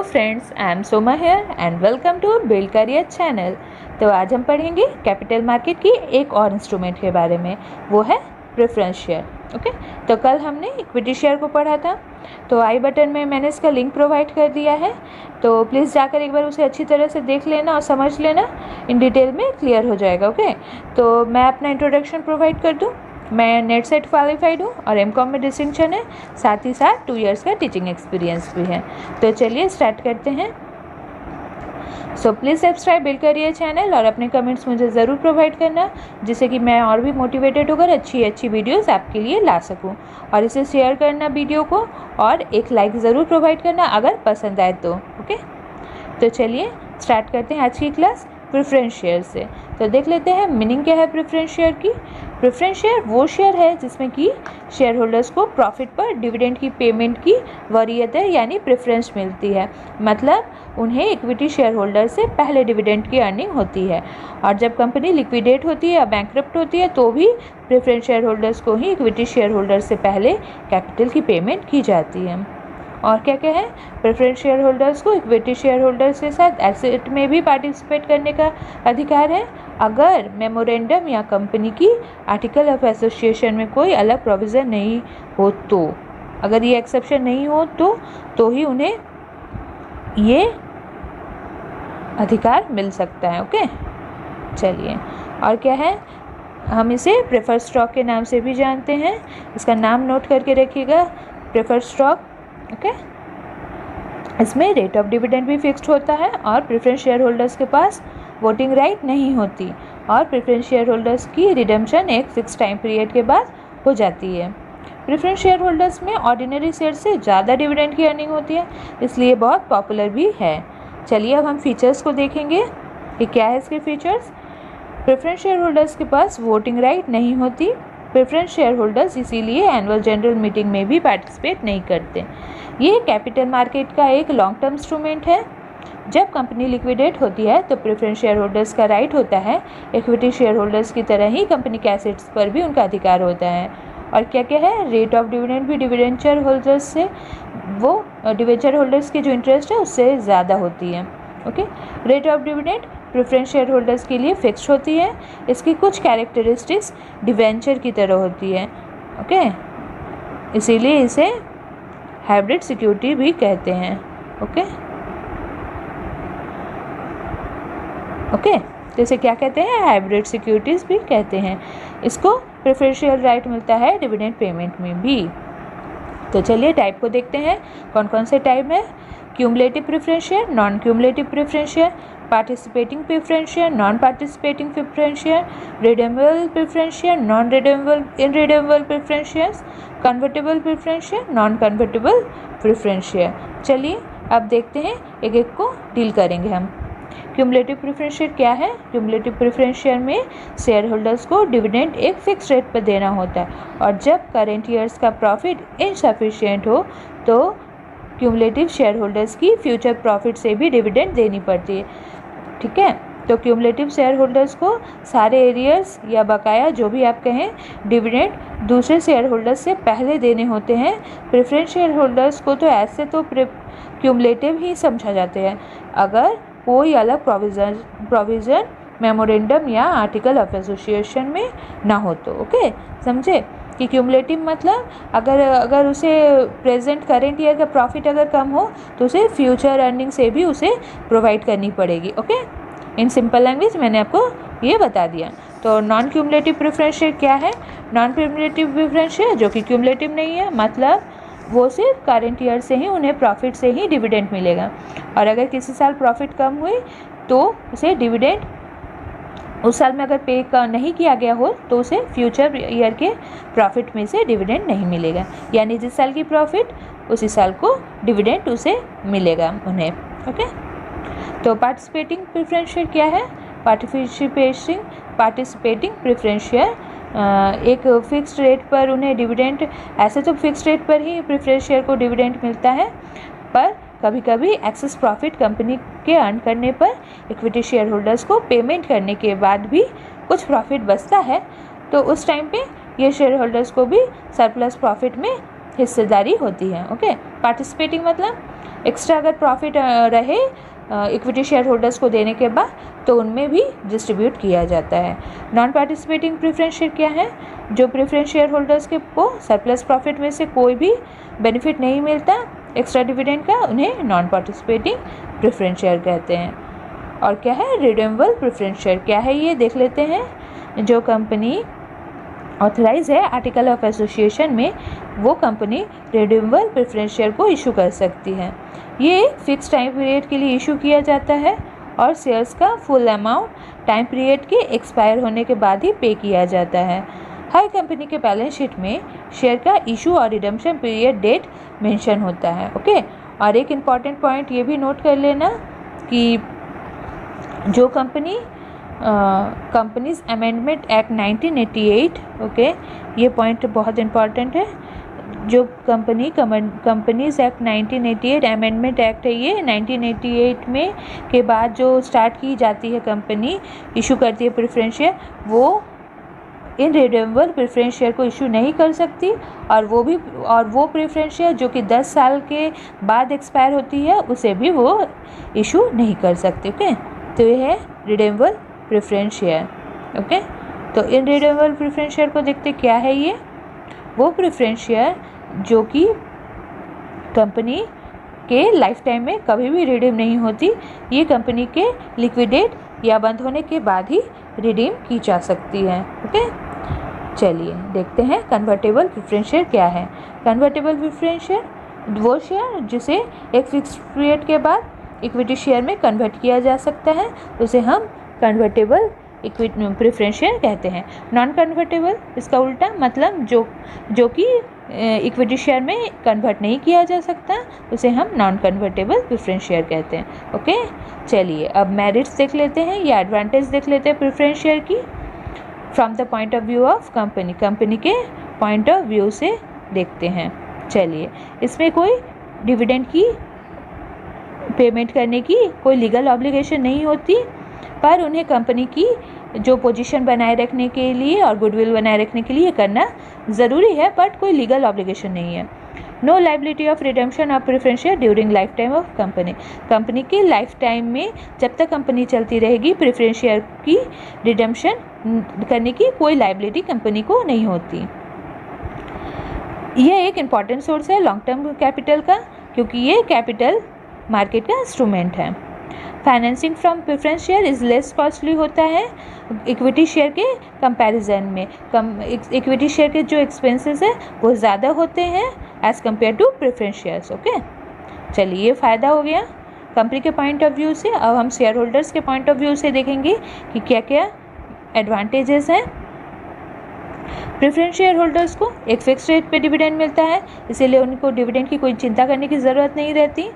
Friends, I am Soma here and welcome to build career channel. तो आज हम पढ़ेंगे कैपिटल मार्केट की एक और इंस्ट्रूमेंट के बारे में, वो है प्रेफरेंस शेयर। ओके, तो कल हमने इक्विटी शेयर को पढ़ा था, तो आई बटन में मैंने इसका लिंक प्रोवाइड कर दिया है, तो प्लीज़ जाकर एक बार उसे अच्छी तरह से देख लेना और समझ लेना, इन डिटेल में क्लियर हो जाएगा। ओके, तो मैं अपना इंट्रोडक्शन प्रोवाइड कर दूँ। मैं नेट सेट क्वालिफाइड हूँ और एमकॉम में डिस्टिंक्शन है, साथ ही साथ 2 इयर्स का टीचिंग एक्सपीरियंस भी है। तो चलिए स्टार्ट करते हैं। So please subscribe build career channel और अपने कमेंट्स मुझे ज़रूर प्रोवाइड करना, जिससे कि मैं और भी मोटिवेटेड होकर अच्छी वीडियोस आपके लिए ला सकूं। और इसे शेयर करना वीडियो को, और एक लाइक ज़रूर प्रोवाइड करना अगर पसंद आए तो। ओके, तो चलिए स्टार्ट करते हैं आज की क्लास प्रेफरेंस शेयर से। तो देख लेते हैं मीनिंग क्या है प्रेफरेंस शेयर की। प्रेफरेंस शेयर वो शेयर है जिसमें कि शेयर होल्डर्स को प्रॉफिट पर डिविडेंड की पेमेंट की वरीयता यानी प्रेफरेंस मिलती है। मतलब उन्हें इक्विटी शेयर होल्डर से पहले डिविडेंड की अर्निंग होती है, और जब कंपनी लिक्विडेट होती है या बैंकरप्ट होती है तो भी प्रेफरेंस शेयर होल्डर्स को ही इक्विटी शेयर होल्डर से पहले कैपिटल की पेमेंट की जाती है। और क्या क्या है, प्रेफरेंस शेयर होल्डर्स को इक्विटी शेयर होल्डर्स के साथ एसेट में भी पार्टिसिपेट करने का अधिकार है, अगर मेमोरेंडम या कंपनी की आर्टिकल ऑफ एसोसिएशन में कोई अलग प्रोविज़न नहीं हो तो। अगर ये एक्सेप्शन नहीं हो तो ही उन्हें ये अधिकार मिल सकता है। ओके, चलिए और क्या है, हम इसे प्रेफर्ड स्टॉक के नाम से भी जानते हैं। इसका नाम नोट करके रखिएगा, प्रेफर्ड स्टॉक। ओके, इसमें रेट ऑफ डिविडेंड भी फिक्स्ड होता है और प्रेफरेंस शेयर होल्डर्स के पास वोटिंग राइट नहीं होती, और प्रेफरेंस शेयर होल्डर्स की रिडेम्पशन एक फिक्स टाइम पीरियड के बाद हो जाती है। प्रेफरेंस शेयर होल्डर्स में ऑर्डिनरी शेयर से ज़्यादा डिविडेंड की अर्निंग होती है, इसलिए बहुत पॉपुलर भी है। चलिए अब हम फीचर्स को देखेंगे कि क्या है इसके फीचर्स। प्रेफरेंस शेयर होल्डर्स के पास वोटिंग राइट नहीं होती। प्रेफरेंस शेयर होल्डर्स इसीलिए एनुअल जनरल मीटिंग में भी पार्टिसिपेट नहीं करते। ये कैपिटल मार्केट का एक लॉन्ग टर्म इंस्ट्रूमेंट है। जब कंपनी लिक्विडेट होती है तो प्रेफरेंस शेयर होल्डर्स का राइट होता है, इक्विटी शेयर होल्डर्स की तरह ही कंपनी के एसेट्स पर भी उनका अधिकार होता है। और क्या क्या है, रेट ऑफ डिविडेंड भी डिविडेंचर होल्डर्स से, वो डिवेंचर होल्डर्स की जो इंटरेस्ट है उससे ज़्यादा होती है। Okay, rate of dividend preference share holders के लिए फिक्स्ड होती है। इसकी कुछ कैरेक्टरिस्टिक्स डिवेंचर की तरह होती है। ओके, इसीलिए इसे हाइब्रिड सिक्योरिटी भी कहते हैं। ओके, तो इसे क्या कहते हैं, हाइब्रिड सिक्योरिटीज़ भी कहते हैं। इसको प्रेफरेंशियल राइट मिलता है डिविडेंड पेमेंट में भी। तो चलिए टाइप को देखते हैं, कौन कौन से टाइप है। Cumulative preference share, non cumulative preference share, participating preference share, non participating preference share, redeemable preference share, non redeemable irredeemable preference shares, convertible preference share, non convertible preference share. चलिए अब देखते हैं, एक एक को डील करेंगे हम। क्यूमुलेटिव प्रेफरेंस शेयर क्या है। क्यूमुलेटिव प्रेफरेंस शेयर में शेयर होल्डर्स को डिविडेंड एक फिक्स रेट पर देना होता है, और जब करेंट ईयर्स का प्रॉफिट इनसफिशिएंट हो तो क्यूमुलेटिव शेयर होल्डर्स की फ्यूचर प्रॉफिट से भी डिविडेंड देनी पड़ती है। ठीक है, तो क्यूमुलेटिव शेयर होल्डर्स को सारे एरियर्स या बकाया जो भी आप कहें डिविडेंड दूसरे शेयर होल्डर्स से पहले देने होते हैं। प्रेफरेंस शेयर होल्डर्स को तो ऐसे तो क्यूमुलेटिव ही समझा जाते हैं अगर कोई अलग प्रोविज़न मेमोरेंडम या आर्टिकल ऑफ एसोसिएशन में ना हो तो। ओके, समझे कि क्यूमुलेटिव मतलब अगर उसे प्रेजेंट करेंट ईयर का प्रॉफिट अगर कम हो तो उसे फ्यूचर अर्निंग से भी उसे प्रोवाइड करनी पड़ेगी। ओके, इन सिंपल लैंग्वेज मैंने आपको ये बता दिया। तो नॉन क्यूमुलेटिव प्रेफरेंस शेयर क्या है। नॉन क्यूमुलेटिव प्रेफरेंस शेयर जो कि क्यूमुलेटिव नहीं है, मतलब वो सिर्फ करंट ईयर से ही उन्हें प्रॉफिट से ही डिविडेंड मिलेगा, और अगर किसी साल प्रॉफिट कम हुई तो उसे डिविडेंड उस साल में अगर पे नहीं किया गया हो तो उसे फ्यूचर ईयर के प्रॉफिट में से डिविडेंड नहीं मिलेगा, यानी जिस साल की प्रॉफिट उसी साल को डिविडेंड उसे मिलेगा उन्हें। ओके, तो पार्टिसिपेटिंग प्रेफरेंस शेयर क्या है। पार्टिसिपेटिंग प्रेफरेंस शेयर एक फिक्स्ड रेट पर उन्हें डिविडेंड, ऐसे तो फिक्स्ड रेट पर ही प्रेफरेंस शेयर को डिविडेंड मिलता है, पर कभी कभी एक्सेस प्रॉफिट कंपनी के अर्न करने पर इक्विटी शेयर होल्डर्स को पेमेंट करने के बाद भी कुछ प्रॉफिट बचता है, तो उस टाइम पे ये शेयर होल्डर्स को भी सरप्लस प्रॉफिट में हिस्सेदारी होती है। ओके, पार्टिसिपेटिंग मतलब एक्स्ट्रा अगर प्रॉफिट रहे इक्विटी शेयर होल्डर्स को देने के बाद तो उनमें भी डिस्ट्रीब्यूट किया जाता है। नॉन पार्टिसिपेटिंग प्रेफरेंस शेयर क्या है? जो प्रेफरेंस शेयर होल्डर्स के को सरप्लस प्रॉफिट में से कोई भी बेनिफिट नहीं मिलता एक्स्ट्रा डिविडेंड का, उन्हें नॉन पार्टिसिपेटिंग प्रेफरेंस शेयर कहते हैं। और क्या है? रिडीमेबल प्रेफरेंस शेयर क्या है ये देख लेते हैं। जो कंपनी ऑथराइज है आर्टिकल ऑफ एसोसिएशन में, वो कंपनी रिडीमेबल प्रेफरेंस शेयर को इशू कर सकती है। ये फिक्स टाइम पीरियड के लिए इशू किया जाता है और शेयर्स का फुल अमाउंट टाइम पीरियड के एक्सपायर होने के बाद ही पे किया जाता है। हर कंपनी के बैलेंस शीट में शेयर का इशू और रिडम्पशन पीरियड डेट मेंशन होता है। ओके, और एक इम्पॉर्टेंट पॉइंट ये भी नोट कर लेना कि जो कंपनीज अमेंडमेंट एक्ट 1988, ओके, ये पॉइंट बहुत इम्पॉर्टेंट है। जो कंपनीज एक्ट 1988 अमेंडमेंट एक्ट है, ये 1988 में के बाद जो स्टार्ट की जाती है कंपनी इशू करती है प्रेफरेंस शेयर, वो इन रिडीमेबल प्रेफरेंस शेयर को इशू नहीं कर सकती और वो प्रेफरेंस शेयर जो कि 10 साल के बाद एक्सपायर होती है उसे भी वो इशू नहीं कर सकती। ओके, तो ये है रिडीमेबल प्रेफरेंस शेयर। ओके, तो इन रिडीमेबल प्रेफरेंस शेयर को देखते क्या है। ये वो प्रेफरेंस शेयर जो कि कंपनी के लाइफ टाइम में कभी भी रिडीम नहीं होती, ये कंपनी के लिक्विडेट या बंद होने के बाद ही रिडीम की जा सकती है। ओके, चलिए देखते हैं कन्वर्टेबल प्रेफरेंस शेयर क्या है। कन्वर्टेबल प्रेफरेंस शेयर वो शेयर जिसे एक फिक्स पीरियड के बाद इक्विटी शेयर में कन्वर्ट किया जा सकता है, उसे हम कन्वर्टेबल इक्विटी प्रेफरेंस शेयर कहते हैं। नॉन कन्वर्टेबल इसका उल्टा मतलब जो कि इक्विटी शेयर में कन्वर्ट नहीं किया जा सकता, उसे हम नॉन कन्वर्टेबल प्रेफरेंस शेयर कहते हैं। ओके, चलिए अब मेरिट्स देख लेते हैं या एडवांटेज देख लेते हैं प्रेफरेंस शेयर की from the point of view of company के पॉइंट ऑफ व्यू से देखते हैं। चलिए, इसमें कोई डिविडेंड की पेमेंट करने की कोई लीगल ऑब्लिगेशन नहीं होती, पर उन्हें कंपनी की जो पोजीशन बनाए रखने के लिए और गुडविल बनाए रखने के लिए करना ज़रूरी है, बट कोई लीगल ऑब्लिगेशन नहीं है। No liability of redemption of preference share during life time of company के लाइफ टाइम में जब तक कंपनी चलती रहेगी प्रेफरेंस शेयर की रिडेम्पशन करने की कोई लाइबिलिटी कंपनी को नहीं होती। यह एक इम्पॉर्टेंट सोर्स है लॉन्ग टर्म कैपिटल का, क्योंकि ये कैपिटल मार्केट का इंस्ट्रूमेंट है। Financing from preference share is less costly होता है इक्विटी शेयर के कंपैरिजन में। इक्विटी शेयर के जो एक्सपेंसेस है वो ज़्यादा होते हैं as compare to preference shares. Okay, चलिए ये फ़ायदा हो गया कंपनी के पॉइंट ऑफ व्यू से। अब हम शेयर होल्डर्स के पॉइंट ऑफ व्यू से देखेंगे कि क्या क्या एडवांटेजेस हैं। प्रेफरेंस शेयर होल्डर्स को एक फिक्स रेट पे डिविडेंड मिलता है, इसीलिए उनको डिविडेंड की कोई चिंता करने की ज़रूरत नहीं रहती,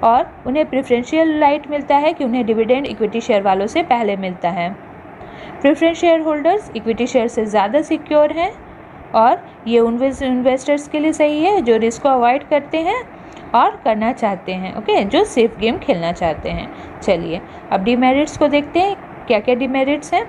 और उन्हें प्रेफरेंशियल राइट मिलता है कि उन्हें डिविडेंड इक्विटी शेयर वालों से पहले मिलता है। Preference share holders equity share से ज़्यादा सिक्योर हैं और ये उन इन्वेस्टर्स के लिए सही है जो रिस्क को अवॉइड करते हैं और करना चाहते हैं। ओके, जो सेफ गेम खेलना चाहते हैं। चलिए अब डिमेरिट्स को देखते हैं, क्या क्या डिमेरिट्स हैं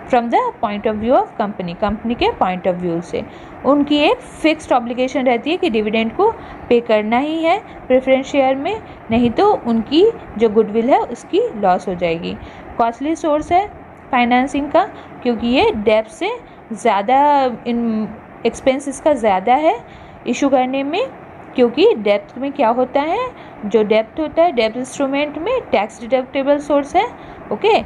from the point of view of company के पॉइंट ऑफ व्यू से। उनकी एक फिक्स्ड ऑब्लिगेशन रहती है कि डिविडेंड को पे करना ही है प्रेफरेंस शेयर में, नहीं तो उनकी जो गुडविल है उसकी लॉस हो जाएगी। कॉस्टली सोर्स है फाइनेंसिंग का, क्योंकि ये डेब्ट से ज़्यादा इन एक्सपेंसेस का ज़्यादा है इशू करने में, क्योंकि डेब्ट में क्या होता है, जो डेब्ट होता है डेब्ट इंस्ट्रूमेंट में टैक्स डिडक्टेबल सोर्स है। ओके,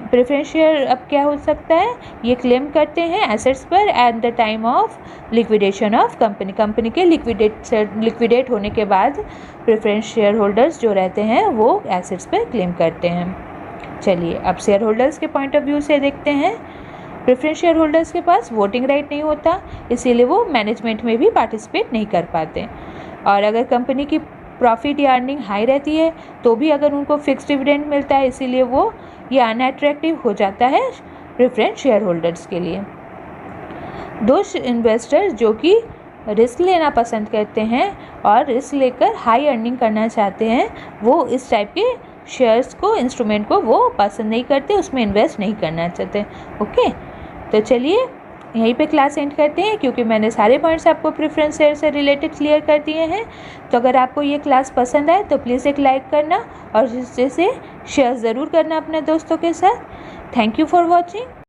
प्रेफरेंस शेयर अब क्या हो सकता है, ये क्लेम करते हैं एसेट्स पर at the time of liquidation of company के लिक्विडेट होने के बाद प्रेफरेंस शेयर होल्डर्स जो रहते हैं वो एसेट्स पर क्लेम करते हैं। चलिए अब शेयर होल्डर्स के पॉइंट ऑफ व्यू से देखते हैं। प्रेफरेंस शेयर होल्डर्स के पास वोटिंग राइट नहीं होता, इसीलिए वो मैनेजमेंट में भी पार्टिसिपेट नहीं कर पाते, और अगर कंपनी की प्रॉफिट या अर्निंग हाई रहती है तो भी अगर उनको फिक्स डिविडेंड मिलता है, इसीलिए वो ये अनअट्रैक्टिव हो जाता है प्रेफरेंस शेयर होल्डर्स के लिए। दो इन्वेस्टर्स जो कि रिस्क लेना पसंद करते हैं और रिस्क लेकर हाई अर्निंग करना चाहते हैं, वो इस टाइप के शेयर्स को, इंस्ट्रूमेंट को वो पसंद नहीं करते, उसमें इन्वेस्ट नहीं करना चाहते। ओके, तो चलिए यहीं पे क्लास एंड करते हैं, क्योंकि मैंने सारे पॉइंट्स आपको प्रेफरेंस शेयर से रिलेटेड क्लियर कर दिए हैं। तो अगर आपको ये क्लास पसंद आए तो प्लीज़ एक लाइक करना और जिससे शेयर ज़रूर करना अपने दोस्तों के साथ। Thank you for watching.